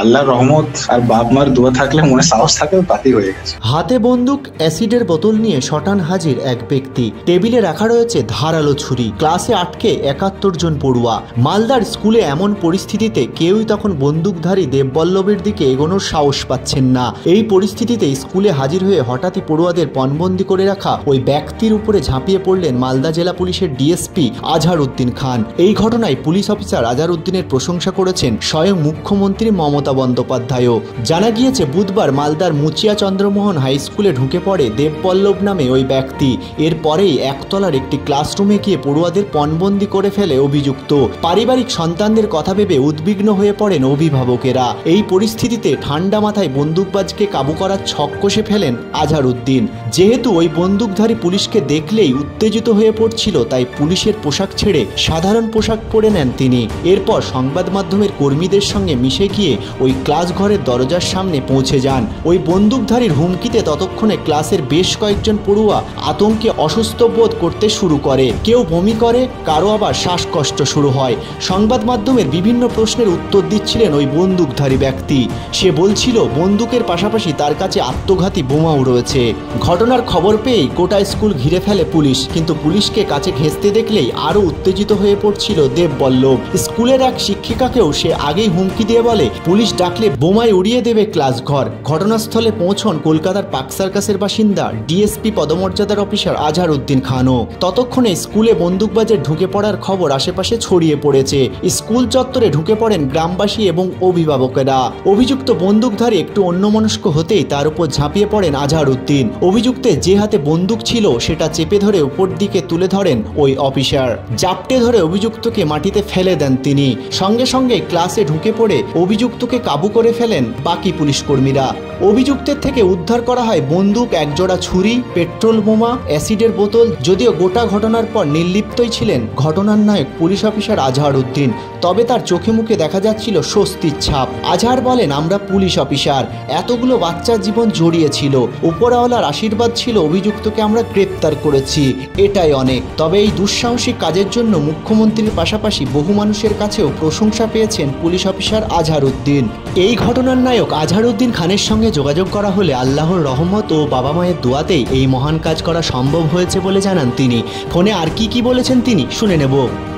আল্লাহর রহমত আর বাপ মার দোয়া থাকলে মনে সাহস থাকে তাতেই হয়ে গেছে। হাতে বন্দুক, অ্যাসিডের বোতল নিয়ে শটান হাজির এক ব্যক্তি। টেবিলে রাখা রয়েছে ধারালো ছুরি। ক্লাসে আটকে ৭১ জন পড়ুয়া। মালদার স্কুলে এমন পরিস্থিতিতে কেউই তখন বন্দুকধারী দেববল্লভের দিকে এগোনোর সাহস পাচ্ছেন না। এই পরিস্থিতিতে স্কুলে হাজির হয়ে হঠাৎই পড়ুয়াদের পণবন্দি করে রাখা ওই ব্যক্তির উপরে ঝাঁপিয়ে পড়লেন মালদা জেলা পুলিশের ডিএসপি আজহারউদ্দিন খান। এই ঘটনায় পুলিশ অফিসার আজহারউদ্দিনের প্রশংসা করেছেন স্বয়ং মুখ্যমন্ত্রী মমতা বন্দ্যোপাধ্যায়ও। জানা গিয়েছে বুধবার মালদার মুচিয়া চন্দ্রমোহন হাই স্কুলে ঢুকে পড়ে দেববল্লভ নামে ওই ব্যক্তি। এরপরেই একতলার একটি ক্লাসরুমে গিয়ে পড়ুয়াদের পণবন্দি করে ফেলে অভিযুক্ত। পারিবারিক সন্তানদের কথা ভেবে উদ্বিগ্ন হয়ে পড়েন অভিভাবকেরা। এই পরিস্থিতিতে ঠান্ডা মাথায় বন্দুকবাজকে কাবু করার ছক কষে ফেলেন আজহারউদ্দিন। যেহেতু ওই বন্দুকধারী পুলিশকে দেখলেই উত্তেজিত হয়ে পড়ছিল, তাই পুলিশের পোশাক ছেড়ে সাধারণ পোশাক পরে নেন তিনি। এরপর সংবাদ মাধ্যমের কর্মীদের সঙ্গে মিশে গিয়ে ওই ক্লাস ঘরের দরজার সামনে পৌঁছে যান। ওই বন্দুকধারীর হুমকিতে ততক্ষণে ক্লাসের বেশ কয়েকজন পড়ুয়া আতঙ্কে অসুস্থ বোধ করতে শুরু করে। কেউ বমি করে, কারো আবার শ্বাসকষ্ট শুরু হয়। সংবাদ মাধ্যমের বিভিন্ন প্রশ্নের উত্তর দিচ্ছিলেন ওই বন্দুকধারী ব্যক্তি। সে বলছিল বন্দুকের পাশাপাশি তার কাছে আত্মঘাতী বোমাও রয়েছে। ঘটনার খবর পেয়েই গোটা স্কুল ঘিরে ফেলে পুলিশ, কিন্তু পুলিশকে কাছে ঘেঁষতে দেখলেই আরও উত্তেজিত হয়ে পড়ছিল দেববল্লভ। স্কুলের এক শিক্ষিকাকেও সে আগেই হুমকি দিয়ে বলে পুলিশ ডাকলে বোমায় উড়িয়ে দেবে ক্লাস ঘর। ঘটনাস্থলে পৌঁছন কলকাতার পার্ক সার্কাসের বাসিন্দা ডিএসপি পদমর্যাদার অফিসার আজহারউদ্দিন খানও। ততক্ষণে স্কুলে বন্দুকবাজের ঢুকে পড়ার খবর আশেপাশে ছড়িয়ে পড়েছে। স্কুল চত্বরে ঢুকে পড়েন গ্রামবাসী এবং অভিভাবকেরা। অভিযুক্ত বন্দুকধারী একটু অন্যমনস্ক হতেই তার উপর ঝাঁপিয়ে পড়েন আজহারউদ্দিন। অভিযুক্তের যে হাতে বন্দুক ছিল সেটা চেপে ধরে উপর দিকে তুলে ধরেন ওই অফিসার। জাপটে ধরে অভিযুক্তকে মাটিতে ফেলে দেন তিনি। সঙ্গে সঙ্গে ক্লাসে ঢুকে পড়ে অভিযুক্তকে কাবু করে ফেলেন বাকি পুলিশ কর্মীরা। অভিযুক্তের থেকে উদ্ধার করা হয় বন্দুক, একজোড়া ছুরি, পেট্রোল বোমা, অ্যাসিডের বোতল। যদিও গোটা ঘটনার পর নির্লিপ্তই ছিলেন ঘটনার নায়ক পুলিশ অফিসার আজহারউদ্দিন, তবে তার চোখে মুখে দেখা যাচ্ছিল স্বস্তির ছাপ। আজহার বলেন, আমরা পুলিশ অফিসার, এতগুলো বাচ্চার জীবন জড়িয়েছিল, উপরওয়ালার আশীর্বাদ ছিল অভিযুক্তকে আমরা গ্রেপ্তার করেছি, এটাই অনেক। তবে এই দুঃসাহসিক কাজের জন্য মুখ্যমন্ত্রীর পাশাপাশি বহু মানুষের কাছেও প্রশংসা পেয়েছেন পুলিশ অফিসার আজহারউদ্দিন। এই ঘটনার নায়ক আজহারউদ্দিন খানের সঙ্গে যোগাযোগ করা হলে আল্লাহর রহমত ও বাবা মায়ের দোয়াতেই এই মহান কাজ করা সম্ভব হয়েছে বলে জানান তিনি। ফোনে আর কি বলেছেন তিনি শুনে নেব।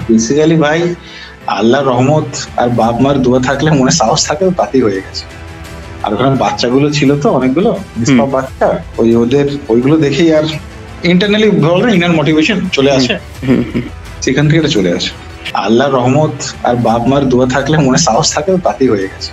বেসিক্যালি ভাই, আল্লাহর রহমত আর বাপ মার দোয়া থাকলে মনে সাহস থাকে তাতেই হয়ে গেছে। আর ওখানে বাচ্চাগুলো ছিল তো অনেকগুলো বাচ্চা, ওদের ওইগুলো দেখেই আর ইন্টারনালি বলে ইনার মোটিভেশন চলে আসে, সেখান থেকে চলে আসে। আল্লাহর রহমত আর বাপ মার দোয়া থাকলে মনে সাহস থাকে তাতেই হয়ে গেছে।